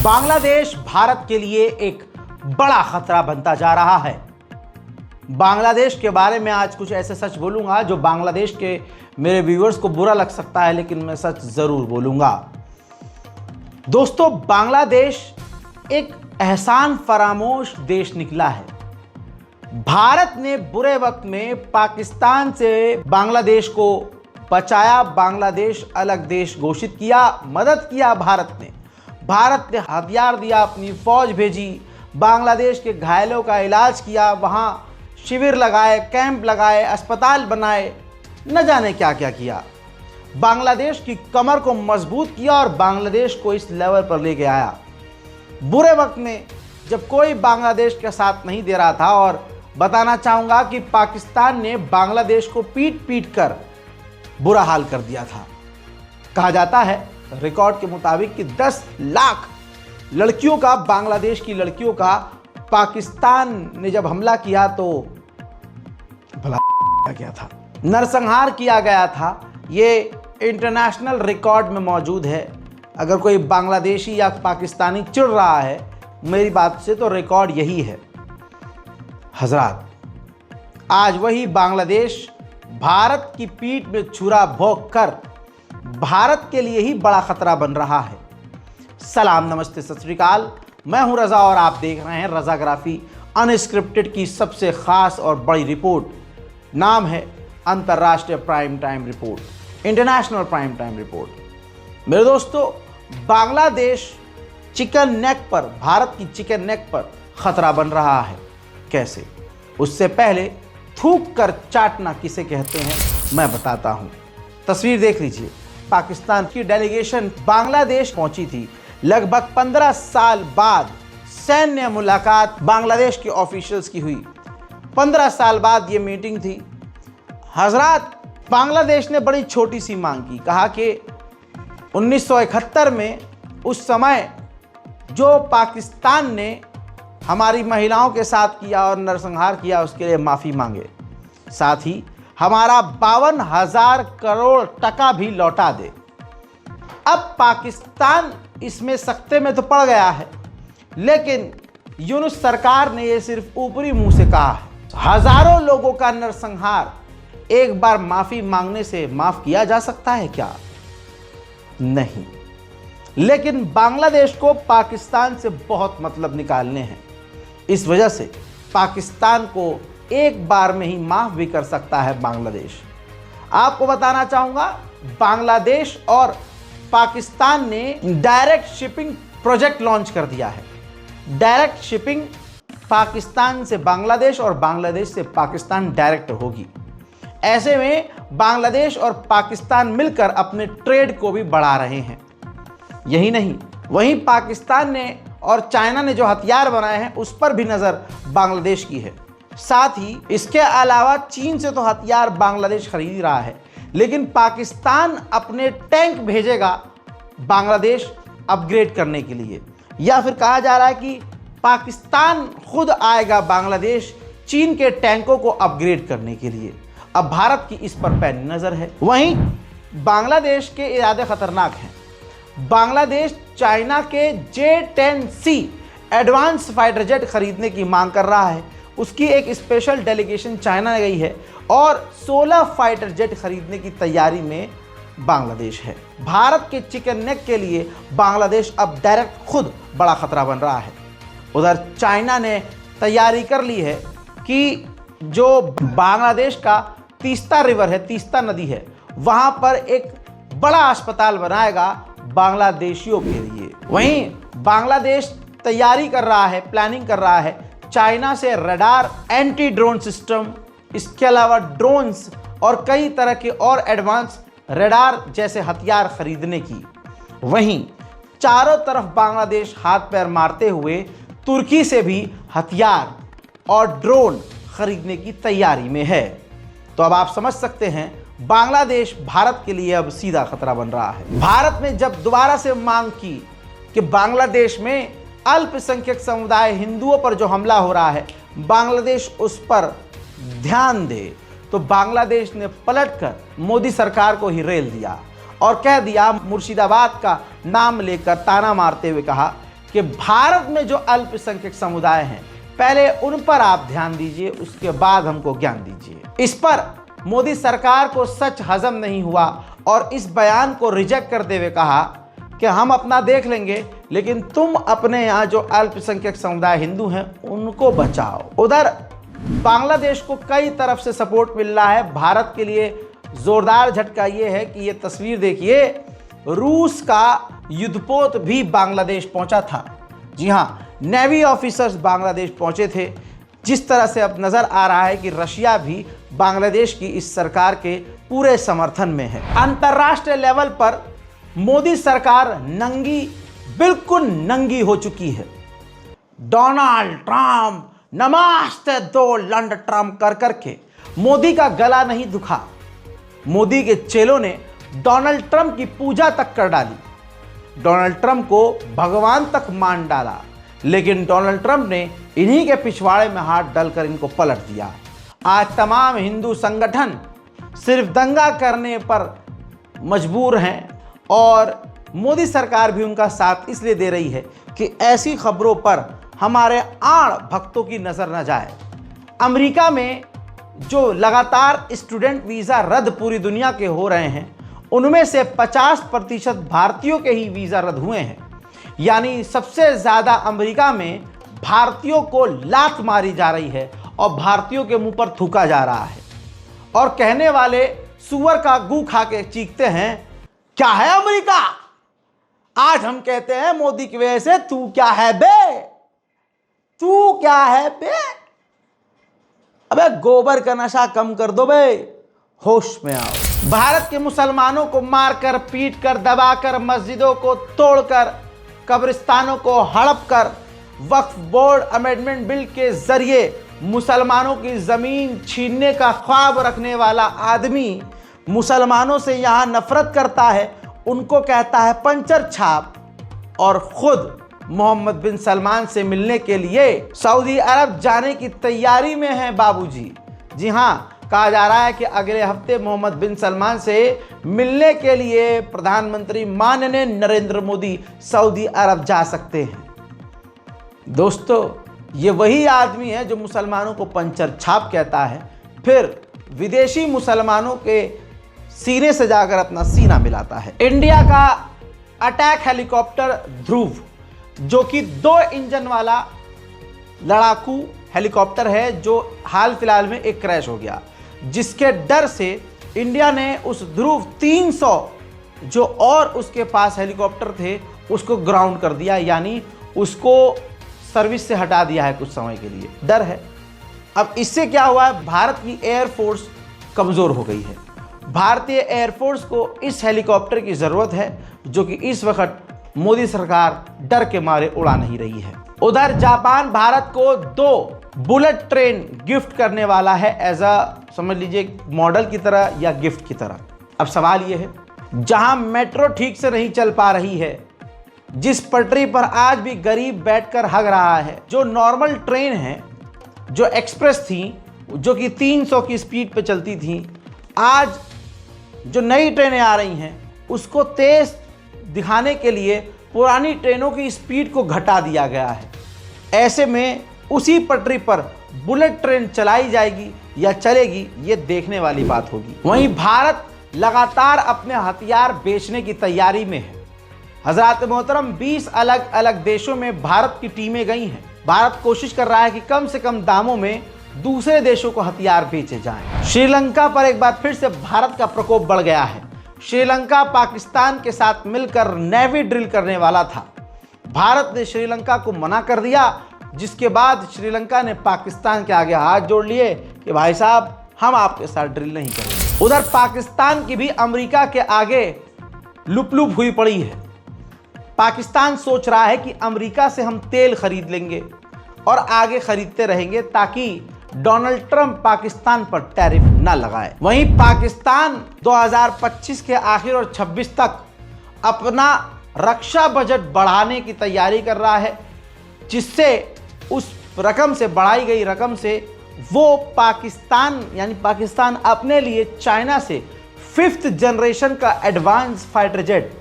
बांग्लादेश भारत के लिए एक बड़ा खतरा बनता जा रहा है। बांग्लादेश के बारे में आज कुछ ऐसे सच बोलूंगा जो बांग्लादेश के मेरे व्यूअर्स को बुरा लग सकता है, लेकिन मैं सच जरूर बोलूंगा। दोस्तों, बांग्लादेश एक एहसान फरामोश देश निकला है। भारत ने बुरे वक्त में पाकिस्तान से बांग्लादेश को बचाया, बांग्लादेश अलग देश घोषित किया, मदद किया भारत ने हथियार दिया, अपनी फौज भेजी, बांग्लादेश के घायलों का इलाज किया, वहां शिविर लगाए, कैंप लगाए, अस्पताल बनाए, न जाने क्या क्या किया। बांग्लादेश की कमर को मजबूत किया और बांग्लादेश को इस लेवल पर लेके आया। बुरे वक्त में जब कोई बांग्लादेश के साथ नहीं दे रहा था, और बताना चाहूंगा कि पाकिस्तान ने बांग्लादेश को पीट पीट कर बुरा हाल कर दिया था। कहा जाता है रिकॉर्ड के मुताबिक कि 10 लाख लड़कियों का, बांग्लादेश की लड़कियों का पाकिस्तान ने जब हमला किया तो भला क्या था, नरसंहार किया गया था। ये इंटरनेशनल रिकॉर्ड में मौजूद है। अगर कोई बांग्लादेशी या पाकिस्तानी चिढ़ रहा है मेरी बात से, तो रिकॉर्ड यही है। हजरात, आज वही बांग्लादेश भारत की पीठ में छुरा भोंक कर भारत के लिए ही बड़ा खतरा बन रहा है। सलाम, नमस्ते, सत श्री अकाल। मैं हूं रजा और आप देख रहे हैं रजाग्राफी अनस्क्रिप्टेड की सबसे खास और बड़ी रिपोर्ट। नाम है अंतर्राष्ट्रीय prime time report, international prime time report. मेरे दोस्तों, बांग्लादेश चिकन नेक पर, भारत की चिकन नेक पर खतरा बन रहा है। कैसे? उससे पहले थूक कर चाटना किसे कहते हैं मैं बताता हूं। तस्वीर देख लीजिए। पाकिस्तान की डेलीगेशन बांग्लादेश पहुंची थी। लगभग 15 साल बाद सैन्य मुलाकात बांग्लादेश के ऑफिशियल्स की हुई। 15 साल बाद ये मीटिंग थी। हजरात, बांग्लादेश ने बड़ी छोटी सी मांग की। कहा कि 1971 में उस समय जो पाकिस्तान ने हमारी महिलाओं के साथ किया और नरसंहार किया, उसके लिए माफ़ी मांगे। साथ ही हमारा 52,000 करोड़ टका भी लौटा दे। अब पाकिस्तान इसमें सख्ते में तो पड़ गया है, लेकिन यूनुस सरकार ने यह सिर्फ ऊपरी मुंह से कहा है। हजारों लोगों का नरसंहार एक बार माफ़ी मांगने से माफ़ किया जा सकता है क्या? नहीं। लेकिन बांग्लादेश को पाकिस्तान से बहुत मतलब निकालने हैं। इस वजह से पाकिस्तान को एक बार में ही माफ भी कर सकता है बांग्लादेश। आपको बताना चाहूंगा, बांग्लादेश और पाकिस्तान ने डायरेक्ट शिपिंग प्रोजेक्ट लॉन्च कर दिया है। डायरेक्ट शिपिंग पाकिस्तान से बांग्लादेश और बांग्लादेश से पाकिस्तान डायरेक्ट होगी। ऐसे में बांग्लादेश और पाकिस्तान मिलकर अपने ट्रेड को भी बढ़ा रहे हैं। यही नहीं, वहीं पाकिस्तान ने और चाइना ने जो हथियार बनाए हैं उस पर भी नज़र बांग्लादेश की है। साथ ही इसके अलावा चीन से तो हथियार बांग्लादेश खरीद रहा है, लेकिन पाकिस्तान अपने टैंक भेजेगा बांग्लादेश अपग्रेड करने के लिए, या फिर कहा जा रहा है कि पाकिस्तान खुद आएगा बांग्लादेश चीन के टैंकों को अपग्रेड करने के लिए। अब भारत की इस पर पैनी नज़र है। वहीं बांग्लादेश के इरादे खतरनाक हैं। बांग्लादेश चाइना के J-10C एडवांस फाइटर जेट खरीदने की मांग कर रहा है। उसकी एक स्पेशल डेलीगेशन चाइना गई है और 16 फाइटर जेट खरीदने की तैयारी में बांग्लादेश है। भारत के चिकन नेक के लिए बांग्लादेश अब डायरेक्ट खुद बड़ा खतरा बन रहा है। उधर चाइना ने तैयारी कर ली है कि जो बांग्लादेश का तीस्ता रिवर है, तीस्ता नदी है, वहां पर एक बड़ा अस्पताल बनाएगा बांग्लादेशियों के लिए। वहीं बांग्लादेश तैयारी कर रहा है, प्लानिंग कर रहा है चाइना से रडार, एंटी ड्रोन सिस्टम, इसके अलावा ड्रोन्स और कई तरह के और एडवांस रडार जैसे हथियार खरीदने की। वहीं चारों तरफ बांग्लादेश हाथ पैर मारते हुए तुर्की से भी हथियार और ड्रोन खरीदने की तैयारी में है। तो अब आप समझ सकते हैं बांग्लादेश भारत के लिए अब सीधा खतरा बन रहा है। भारत ने जब दोबारा से मांग की कि बांग्लादेश में अल्पसंख्यक समुदाय हिंदुओं पर जो हमला हो रहा है, बांग्लादेश उस पर ध्यान दे, तो बांग्लादेश ने पलटकर मोदी सरकार को ही रेल दिया और कह दिया, मुर्शिदाबाद का नाम लेकर ताना मारते हुए कहा कि भारत में जो अल्पसंख्यक समुदाय हैं, पहले उन पर आप ध्यान दीजिए, उसके बाद हमको ज्ञान दीजिए। इस पर मोदी सरकार को सच हजम नहीं हुआ और इस बयान को रिजेक्ट करते हुए कहा कि हम अपना देख लेंगे, लेकिन तुम अपने यहाँ जो अल्पसंख्यक समुदाय हिंदू हैं उनको बचाओ। उधर बांग्लादेश को कई तरफ से सपोर्ट मिल रहा है। भारत के लिए जोरदार झटका ये है कि ये तस्वीर देखिए, रूस का युद्धपोत भी बांग्लादेश पहुंचा था। जी हाँ, नेवी ऑफिसर्स बांग्लादेश पहुंचे थे। जिस तरह से अब नज़र आ रहा है कि रशिया भी बांग्लादेश की इस सरकार के पूरे समर्थन में है। अंतर्राष्ट्रीय लेवल पर मोदी सरकार नंगी, बिल्कुल नंगी हो चुकी है। डोनाल्ड ट्रम्प नमस्ते डोनाल्ड ट्रम्प कर करके मोदी का गला नहीं दुखा। मोदी के चेलों ने डोनाल्ड ट्रम्प की पूजा तक कर डाली, डोनाल्ड ट्रम्प को भगवान तक मान डाला, लेकिन डोनाल्ड ट्रम्प ने इन्हीं के पिछवाड़े में हाथ डालकर इनको पलट दिया। आज तमाम हिंदू संगठन सिर्फ दंगा करने पर मजबूर हैं और मोदी सरकार भी उनका साथ इसलिए दे रही है कि ऐसी खबरों पर हमारे आड़ भक्तों की नज़र न जाए। अमेरिका में जो लगातार स्टूडेंट वीज़ा रद्द पूरी दुनिया के हो रहे हैं, उनमें से 50% भारतीयों के ही वीज़ा रद्द हुए हैं। यानी सबसे ज़्यादा अमेरिका में भारतीयों को लात मारी जा रही है और भारतीयों के मुंह पर थूका जा रहा है। और कहने वाले सुअर का गू खा के चीखते हैं, क्या है अमेरिका? आज हम कहते हैं मोदी की वजह से तू क्या है बे, तू क्या है बे? अबे गोबर का नशा कम कर दो बे, होश में आओ। भारत के मुसलमानों को मारकर, पीटकर, दबाकर, मस्जिदों को तोड़कर, कब्रिस्तानों को हड़प कर, वक्फ बोर्ड अमेंडमेंट बिल के जरिए मुसलमानों की ज़मीन छीनने का ख्वाब रखने वाला आदमी मुसलमानों से यहाँ नफरत करता है, उनको कहता है पंचर छाप, और ख़ुद मोहम्मद बिन सलमान से मिलने के लिए सऊदी अरब जाने की तैयारी में है बाबूजी। जी हाँ, कहा जा रहा है कि अगले हफ्ते मोहम्मद बिन सलमान से मिलने के लिए प्रधानमंत्री माननीय नरेंद्र मोदी सऊदी अरब जा सकते हैं। दोस्तों, ये वही आदमी है जो मुसलमानों को पंचर छाप कहता है, फिर विदेशी मुसलमानों के सीने से जाकर अपना सीना मिलाता है। इंडिया का अटैक हेलीकॉप्टर ध्रुव, जो कि 2 इंजन वाला लड़ाकू हेलीकॉप्टर है, जो हाल फिलहाल में एक क्रैश हो गया, जिसके डर से इंडिया ने उस ध्रुव 300 जो और उसके पास हेलीकॉप्टर थे उसको ग्राउंड कर दिया, यानी उसको सर्विस से हटा दिया है कुछ समय के लिए। डर है। अब इससे क्या हुआ है, भारत की एयरफोर्स कमज़ोर हो गई है। भारतीय एयरफोर्स को इस हेलीकॉप्टर की ज़रूरत है, जो कि इस वक्त मोदी सरकार डर के मारे उड़ा नहीं रही है। उधर जापान भारत को 2 बुलेट ट्रेन गिफ्ट करने वाला है, एज अ समझ लीजिए मॉडल की तरह या गिफ्ट की तरह। अब सवाल ये है, जहां मेट्रो ठीक से नहीं चल पा रही है, जिस पटरी पर आज भी गरीब बैठकर हग रहा है, जो नॉर्मल ट्रेन है, जो एक्सप्रेस थी, जो कि 300 की स्पीड पे चलती थी, आज जो नई ट्रेनें आ रही हैं उसको तेज़ दिखाने के लिए पुरानी ट्रेनों की स्पीड को घटा दिया गया है। ऐसे में उसी पटरी पर बुलेट ट्रेन चलाई जाएगी या चलेगी, ये देखने वाली बात होगी। वहीं भारत लगातार अपने हथियार बेचने की तैयारी में है। हजरात मोहतरम, 20 अलग अलग देशों में भारत की टीमें गई हैं। भारत कोशिश कर रहा है कि कम से कम दामों में दूसरे देशों को हथियार बेचे जाएं। श्रीलंका पर एक बार फिर से भारत का प्रकोप बढ़ गया है। श्रीलंका पाकिस्तान के साथ मिलकर नेवी ड्रिल करने वाला था। भारत ने श्रीलंका को मना कर दिया, जिसके बाद श्रीलंका ने पाकिस्तान के आगे हाथ जोड़ लिए कि भाई साहब, हम आपके साथ ड्रिल नहीं करेंगे। उधर पाकिस्तान की भी अमेरिका के आगे लुप हुई पड़ी है। पाकिस्तान सोच रहा है कि अमेरिका से हम तेल खरीद लेंगे और आगे खरीदते रहेंगे, ताकि डोनाल्ड ट्रंप पाकिस्तान पर टैरिफ ना लगाए। वहीं पाकिस्तान 2025 के आखिर और 26 तक अपना रक्षा बजट बढ़ाने की तैयारी कर रहा है, जिससे उस रकम से, बढ़ाई गई रकम से, वो पाकिस्तान यानी पाकिस्तान अपने लिए चाइना से 5th जनरेशन का एडवांस फाइटर जेट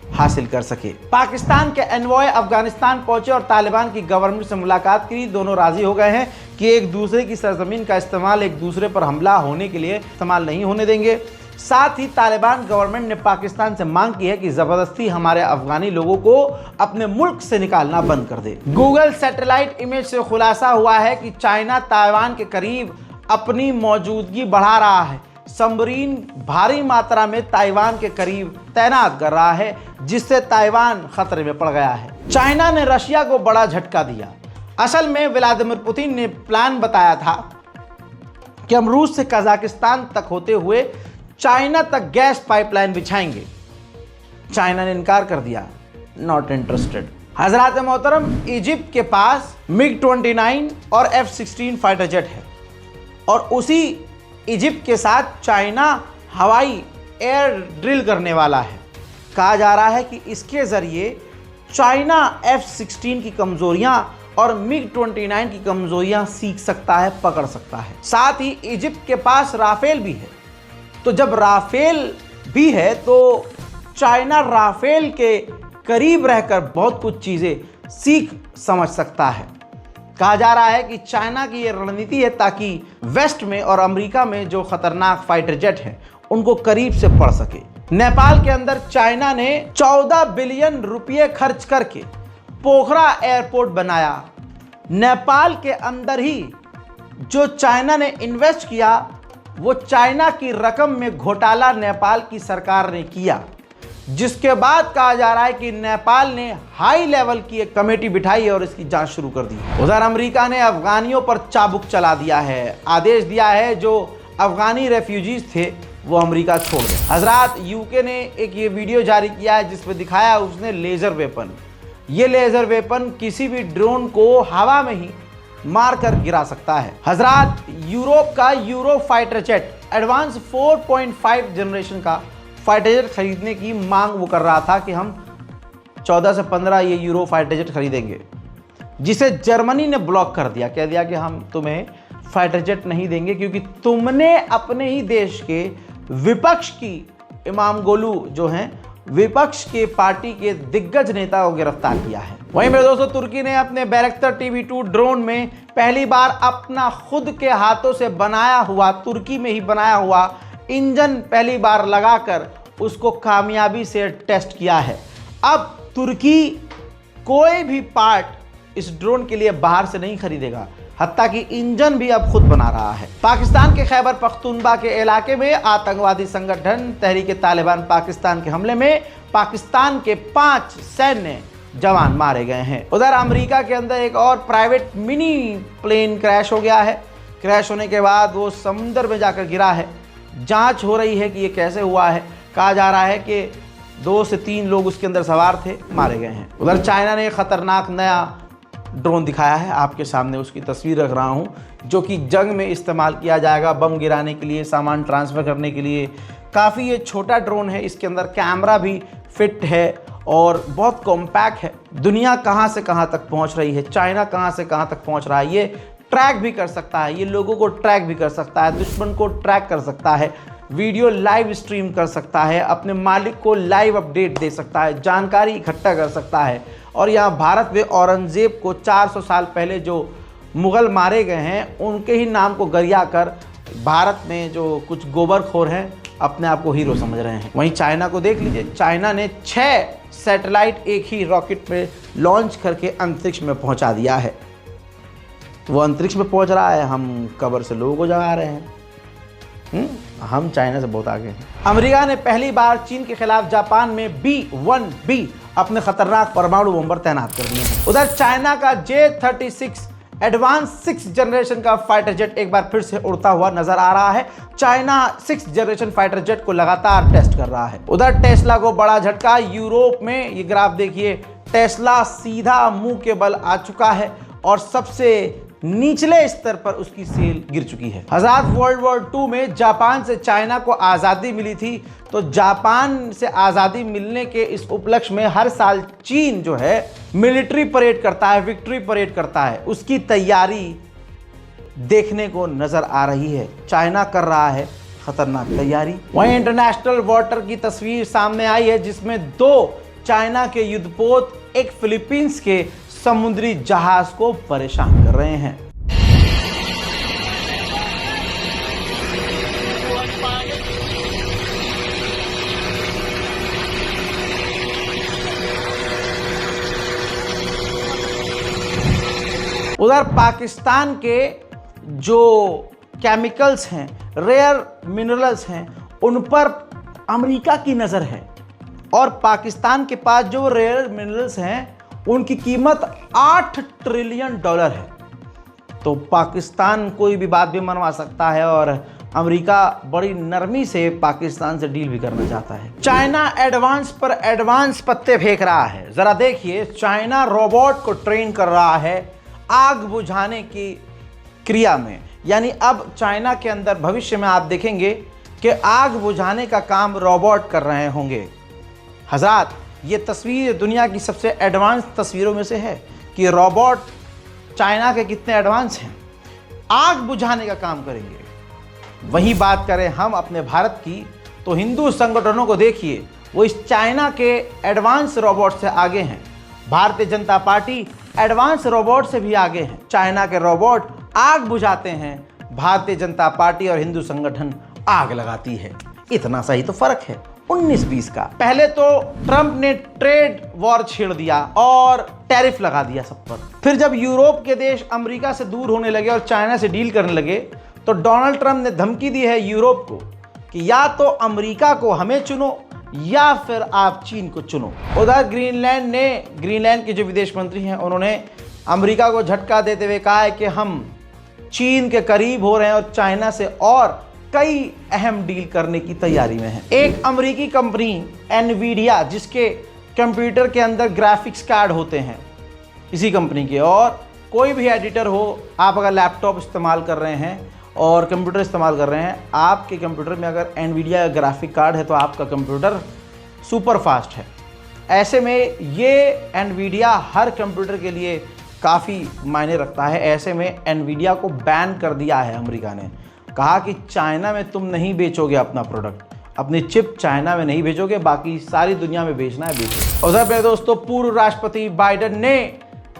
हासिल कर सके। पाकिस्तान के एनवॉय अफगानिस्तान पहुंचे और तालिबान की गवर्नमेंट से मुलाकात की। दोनों राजी हो गए हैं कि एक दूसरे की सरजमीन का इस्तेमाल एक दूसरे पर हमला होने के लिए इस्तेमाल नहीं होने देंगे। साथ ही तालिबान गवर्नमेंट ने पाकिस्तान से मांग की है कि जबरदस्ती हमारे अफगानी लोगों को अपने मुल्क से निकालना बंद कर दे। गूगल सैटेलाइट इमेज से खुलासा हुआ है कि चाइना ताइवान के करीब अपनी मौजूदगी बढ़ा रहा है। सबमरीन भारी मात्रा में ताइवान के करीब तैनात कर रहा है, जिससे ताइवान खतरे में पड़ गया है। चाइना ने रशिया को बड़ा झटका दिया। असल में व्लादिमीर पुतिन ने प्लान बताया था कि हम रूस से कजाकिस्तान तक होते हुए चाइना तक गैस पाइपलाइन बिछाएंगे। चाइना ने इनकार कर दिया, नॉट इंटरेस्टेड। हजरात मोहतरम, इजिप्ट के पास MiG-29 और F-16 फाइटर जेट है और उसी इजिप्ट के साथ चाइना हवाई एयर ड्रिल करने वाला है। कहा जा रहा है कि इसके ज़रिए चाइना F-16 की कमज़ोरियां और MiG-29 की कमज़ोरियां सीख सकता है, पकड़ सकता है। साथ ही इजिप्ट के पास राफेल भी है, तो जब राफेल भी है तो चाइना राफेल के करीब रहकर बहुत कुछ चीज़ें सीख समझ सकता है। कहा जा रहा है कि चाइना की ये रणनीति है ताकि वेस्ट में और अमेरिका में जो खतरनाक फाइटर जेट हैं उनको करीब से पड़ सके। नेपाल के अंदर चाइना ने 14 बिलियन रुपये खर्च करके पोखरा एयरपोर्ट बनाया। नेपाल के अंदर ही जो चाइना ने इन्वेस्ट किया वो चाइना की रकम में घोटाला नेपाल की सरकार ने किया, जिसके बाद कहा जा रहा है कि नेपाल ने हाई लेवल की एक कमेटी बिठाई और इसकी जांच शुरू कर दी। उधर अमेरिका ने अफगानियों पर चाबुक चला दिया है, आदेश दिया है जो अफगानी रेफ्यूजीज थे वो अमेरिका छोड़ दें। हजरात, यूके ने एक ये वीडियो जारी किया है जिसमें दिखाया उसने लेज़र वेपन। ये लेज़र वेपन किसी भी ड्रोन को हवा में ही मार कर गिरा सकता है। हजरात, यूरोप का euro fighter jet advance 4.5 generation का फाइटर जेट खरीदने की मांग वो कर रहा था कि हम 14 से 15 ये यूरो फाइटर जेट खरीदेंगे, जिसे जर्मनी ने ब्लॉक कर दिया। कह दिया कि हम तुम्हें फाइटर जेट नहीं देंगे क्योंकि तुमने अपने ही देश के विपक्ष की इमामोगलू जो हैं विपक्ष के पार्टी के दिग्गज नेता को गिरफ्तार किया है। वहीं मेरे दोस्तों, तुर्की ने अपने बैरक्टर TB2 ड्रोन में पहली बार अपना खुद के हाथों से बनाया हुआ, तुर्की में ही बनाया हुआ इंजन पहली बार लगाकर उसको कामयाबी से टेस्ट किया है। अब तुर्की कोई भी पार्ट इस ड्रोन के लिए बाहर से नहीं खरीदेगा, हत्ता कि इंजन भी अब खुद बना रहा है। पाकिस्तान के खैबर पख्तूनख्वा के इलाके में आतंकवादी संगठन तहरीक तालिबान पाकिस्तान के हमले में पाकिस्तान के 5 सैन्य जवान मारे गए हैं। उधर अमेरिका के अंदर एक और प्राइवेट मिनी प्लेन क्रैश हो गया है। क्रैश होने के बाद वो समुद्र में जाकर गिरा है। जांच हो रही है कि ये कैसे हुआ है। कहा जा रहा है कि 2 से 3 लोग उसके अंदर सवार थे, मारे गए हैं। उधर चाइना ने खतरनाक नया ड्रोन दिखाया है, आपके सामने उसकी तस्वीर रख रहा हूं, जो कि जंग में इस्तेमाल किया जाएगा, बम गिराने के लिए, सामान ट्रांसफ़र करने के लिए। काफ़ी ये छोटा ड्रोन है, इसके अंदर कैमरा भी फिट है और बहुत कॉम्पैक्ट है। दुनिया कहां से कहां तक पहुंच रही है, चाइना कहां से कहां तक पहुंच रहा है, ये ट्रैक भी कर सकता है, ये लोगों को ट्रैक भी कर सकता है, दुश्मन को ट्रैक कर सकता है, वीडियो लाइव स्ट्रीम कर सकता है, अपने मालिक को लाइव अपडेट दे सकता है, जानकारी इकट्ठा कर सकता है। और यहाँ भारत में औरंगजेब को 400 साल पहले जो मुग़ल मारे गए हैं उनके ही नाम को गरिया कर भारत में जो कुछ गोबरखोर हैं अपने आप को हीरो समझ रहे हैं। वहीं चाइना को देख लीजिए, चाइना ने 6 सैटेलाइट एक ही रॉकेट में लॉन्च करके अंतरिक्ष में पहुंचा दिया है। वो अंतरिक्ष में पहुंच रहा है, हम कब्र से लोगों को जगा रहे हैं। हम चाइना से बहुत आगे हैं। अमेरिका ने पहली बार चीन के खिलाफ जापान में B-1B अपने खतरनाक परमाणु बम तैनात कर दिए हैं। उधर चाइना का J-36 एडवांस 6 जनरेशन का फाइटर जेट एक बार फिर से उड़ता हुआ नजर आ रहा है। चाइना 6 जनरेशन फाइटर जेट को लगातार टेस्ट कर रहा है। उधर टेस्ला को बड़ा झटका, यूरोप में ये ग्राफ देखिए, टेस्ला सीधा मुंह के बल आ चुका है और सबसे निचले स्तर पर उसकी सेल गिर चुकी है। हज़ार वर्ल्ड वॉर 2 में जापान से चाइना को आज़ादी मिली थी, तो जापान से आज़ादी मिलने के इस उपलक्ष्य में हर साल चीन जो है मिलिट्री परेड करता है, विक्ट्री परेड करता है। उसकी तैयारी देखने को नजर आ रही है। चाइना कर रहा है खतरनाक तैयारी। वहीं इंटरनेशनल वाटर की तस्वीर सामने आई है जिसमें 2 चाइना के युद्धपोत एक फिलीपींस के समुद्री जहाज को परेशान कर रहे हैं। उधर पाकिस्तान के जो केमिकल्स हैं, रेयर मिनरल्स हैं, उन पर अमेरिका की नज़र है और पाकिस्तान के पास जो रेयर मिनरल्स हैं उनकी कीमत $8 ट्रिलियन है। तो पाकिस्तान कोई भी बात भी मनवा सकता है और अमेरिका बड़ी नरमी से पाकिस्तान से डील भी करना चाहता है। चाइना एडवांस पर एडवांस पत्ते फेंक रहा है। ज़रा देखिए, चाइना रोबोट को ट्रेन कर रहा है आग बुझाने की क्रिया में। यानी अब चाइना के अंदर भविष्य में आप देखेंगे कि आग बुझाने का काम रोबोट कर रहे होंगे। हज़रात, ये तस्वीर दुनिया की सबसे एडवांस तस्वीरों में से है कि रोबोट चाइना के कितने एडवांस हैं, आग बुझाने का काम करेंगे। वही बात करें हम अपने भारत की, तो हिंदू संगठनों को देखिए, वो इस चाइना के एडवांस रोबोट से आगे हैं। Bharatiya Janata party advance robot से भी आगे हैं। चाइना के रोबोट आग बुझाते हैं, भारतीय जनता पार्टी और हिंदू संगठन आग लगाती है। इतना सही तो फर्क है 19-20 का। पहले तो ट्रंप ने ट्रेड वॉर छेड़ दिया और टैरिफ लगा दिया सब पर। फिर जब यूरोप के देश अमेरिका से दूर होने लगे और चाइना से डील करने लगे, तो डोनाल्ड ट्रंप ने धमकी दी है यूरोप को कि या तो अमेरिका को हमें चुनो या फिर आप चीन को चुनो। उधर ग्रीनलैंड के जो विदेश मंत्री हैं, उन्होंने अमेरिका को झटका देते हुए कहा है कि हम चीन के करीब हो रहे हैं और चाइना से और कई अहम डील करने की तैयारी में है। एक अमेरिकी कंपनी एनवीडिया, जिसके कंप्यूटर के अंदर ग्राफिक्स कार्ड होते हैं इसी कंपनी के, और कोई भी एडिटर हो, आप अगर लैपटॉप इस्तेमाल कर रहे हैं और कंप्यूटर इस्तेमाल कर रहे हैं, आपके कंप्यूटर में अगर एनवीडिया ग्राफिक कार्ड है तो आपका कंप्यूटर सुपर फास्ट है। ऐसे में ये एनवीडिया हर कंप्यूटर के लिए काफ़ी मायने रखता है। ऐसे में एनवीडिया को बैन कर दिया है अमेरिका ने। कहा कि चाइना में तुम नहीं बेचोगे अपना प्रोडक्ट, अपनी चिप चाइना में नहीं भेजोगे, बाकी सारी दुनिया में बेचना है बेचो। उधर पे दोस्तों, पूर्व राष्ट्रपति बाइडेन ने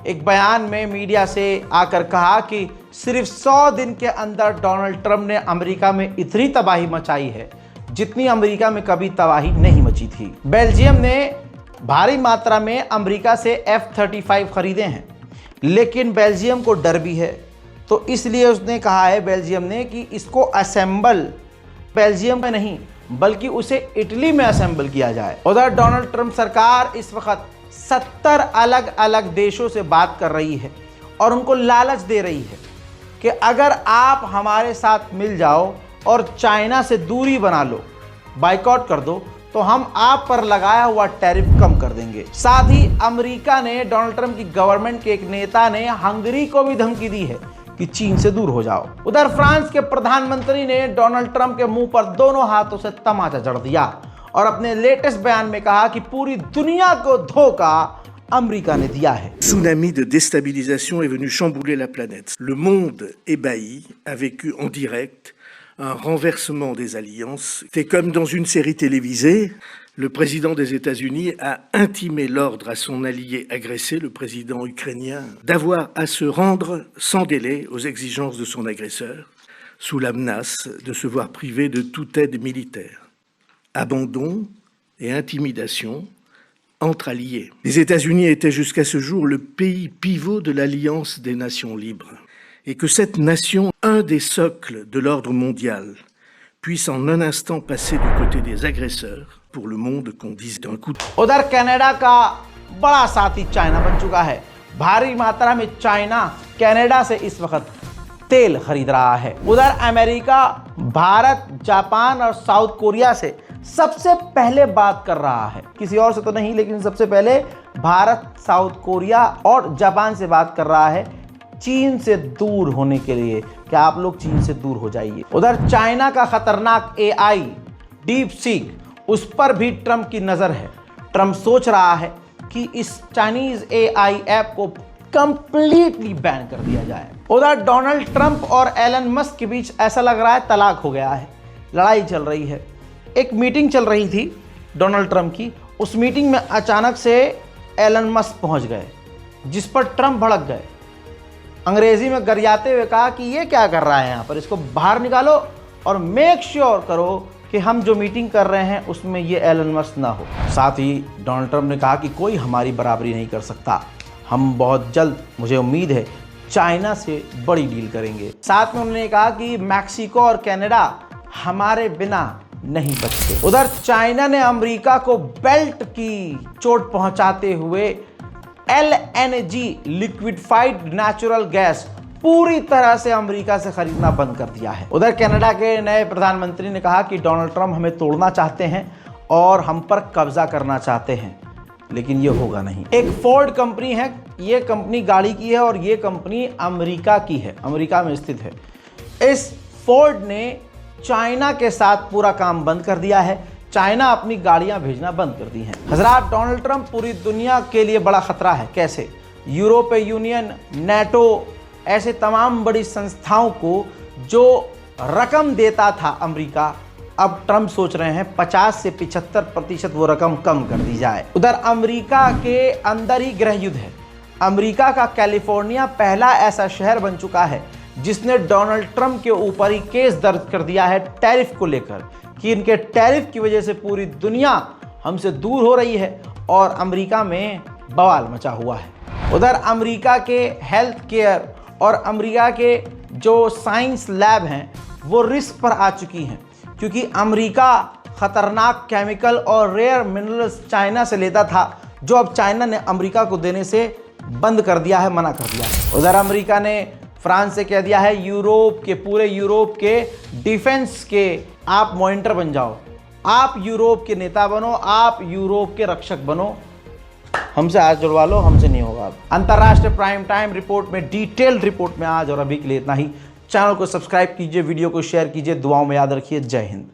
एक बयान में मीडिया से आकर कहा कि सिर्फ 100 दिन के अंदर डोनाल्ड ट्रंप ने अमेरिका में इतनी तबाही मचाई है जितनी अमेरिका में कभी तबाही नहीं मची थी। बेल्जियम ने भारी मात्रा में अमेरिका से F-35 खरीदे हैं, लेकिन बेल्जियम को डर भी है, तो इसलिए उसने कहा है बेल्जियम ने कि इसको असेंबल बेल्जियम में नहीं बल्कि उसे इटली में असेंबल किया जाए। उधर डोनाल्ड ट्रंप सरकार इस वक्त 70 अलग अलग देशों से बात कर रही है और उनको लालच दे रही है कि अगर आप हमारे साथ मिल जाओ और चाइना से दूरी बना लो, बाइकआउट कर दो, तो हम आप पर लगाया हुआ टैरिफ कम कर देंगे। साथ ही अमेरिका ने, डोनाल्ड ट्रंप की गवर्नमेंट के एक नेता ने हंगरी को भी धमकी दी है कि चीन से दूर हो जाओ। उधर फ्रांस के प्रधानमंत्री ने डोनाल्ड ट्रंप के मुंह पर दोनों हाथों से तमाचा जड़ दिया और अपने लेटेस्ट बयान में कहा कि पूरी दुनिया को धोखा अमेरिका ने दिया है। Tsunami de déstabilisation est venu chambouler la planète. Le monde ébahi a vécu en direct un renversement des alliances. C'est comme dans une série télévisée. Le président des États-Unis a intimé l'ordre à son allié agressé, le président ukrainien, d'avoir à se rendre sans délai aux exigences de son agresseur, sous la menace de se voir privé de toute aide militaire. Abandon et intimidation entre alliés. Les États-Unis étaient jusqu'à ce jour le pays pivot de l'Alliance des Nations libres, et que cette nation, un des socles de l'ordre mondial, puisse en un instant passer du côté des agresseurs pour le monde qu'on dise d'un coup. उधर Canada का बड़ा साथी China बन चुका है। भारी मात्रा में चाइना कनाडा से इस वक्त तेल खरीद रहा है। उधर अमेरिका भारत, जापान और साउथ कोरिया से सबसे पहले बात कर रहा है, किसी और से तो नहीं, लेकिन सबसे पहले भारत, साउथ कोरिया और जापान से बात कर रहा है चीन से दूर होने के लिए कि आप लोग चीन से दूर हो जाइए। उधर चाइना का खतरनाक AI डीप सीक, उस पर भी ट्रंप की नज़र है। ट्रंप सोच रहा है कि इस चाइनीज AI ऐप को कंप्लीटली बैन कर दिया जाए। उधर डोनाल्ड ट्रंप और एलन मस्क के बीच ऐसा लग रहा है तलाक हो गया है, लड़ाई चल रही है। एक मीटिंग चल रही थी डोनाल्ड ट्रंप की, उस मीटिंग में अचानक से एलन मस्क पहुंच गए, जिस पर ट्रंप भड़क गए। अंग्रेजी में गरियाते हुए कहा कि ये क्या कर रहा है यहाँ पर, इसको बाहर निकालो और मेक श्योर करो कि हम जो मीटिंग कर रहे हैं उसमें ये एलन मस्क ना हो। साथ ही डोनाल्ड ट्रंप ने कहा कि कोई हमारी बराबरी नहीं कर सकता, हम बहुत जल्द, मुझे उम्मीद है, चाइना से बड़ी डील करेंगे। साथ में उन्होंने कहा कि मैक्सिको और कनाडा हमारे बिना नहीं बचते। उधर चाइना ने अमेरिका को बेल्ट की चोट पहुंचाते हुए LNG लिक्विफाइड नेचुरल गैस पूरी तरह से अमेरिका से खरीदना बंद कर दिया है। उधर कनाडा के नए प्रधानमंत्री ने कहा कि डोनाल्ड ट्रंप हमें तोड़ना चाहते हैं और हम पर कब्जा करना चाहते हैं, लेकिन ये होगा नहीं। एक फोर्ड कंपनी है, ये कंपनी गाड़ी की है और ये कंपनी अमेरिका की है, अमेरिका में स्थित है। इस फोर्ड ने चाइना के साथ पूरा काम बंद कर दिया है, चाइना अपनी गाड़ियां भेजना बंद कर दी हैं। हजरात, डोनाल्ड ट्रंप पूरी दुनिया के लिए बड़ा खतरा है। कैसे? यूरोपीय यूनियन, नेटो, ऐसे तमाम बड़ी संस्थाओं को जो रकम देता था अमेरिका, अब ट्रंप सोच रहे हैं 50 से 75% वो रकम कम कर दी जाए। उधर अमेरिका के अंदर ही गृह युद्ध है। अमेरिका का कैलिफोर्निया पहला ऐसा शहर बन चुका है जिसने डोनाल्ड ट्रंप के ऊपर ही केस दर्ज कर दिया है टैरिफ को लेकर, कि इनके टैरिफ की वजह से पूरी दुनिया हमसे दूर हो रही है और अमेरिका में बवाल मचा हुआ है। उधर अमेरिका के हेल्थ केयर और अमेरिका के जो साइंस लैब हैं वो रिस्क पर आ चुकी हैं, क्योंकि अमेरिका खतरनाक केमिकल और रेयर मिनरल्स चाइना से लेता था, जो अब चाइना ने अमेरिका को देने से बंद कर दिया है, मना कर दिया है। उधर अमेरिका ने फ्रांस से कह दिया है पूरे यूरोप के डिफेंस के आप मॉनिटर बन जाओ, आप यूरोप के नेता बनो, आप यूरोप के रक्षक बनो, हमसे आज जुड़वा लो, हमसे नहीं होगा। अंतर्राष्ट्रीय प्राइम टाइम रिपोर्ट में, डिटेल्ड रिपोर्ट में आज और अभी के लिए इतना ही। चैनल को सब्सक्राइब कीजिए, वीडियो को शेयर कीजिए, दुआओं में याद रखिए। जय हिंद।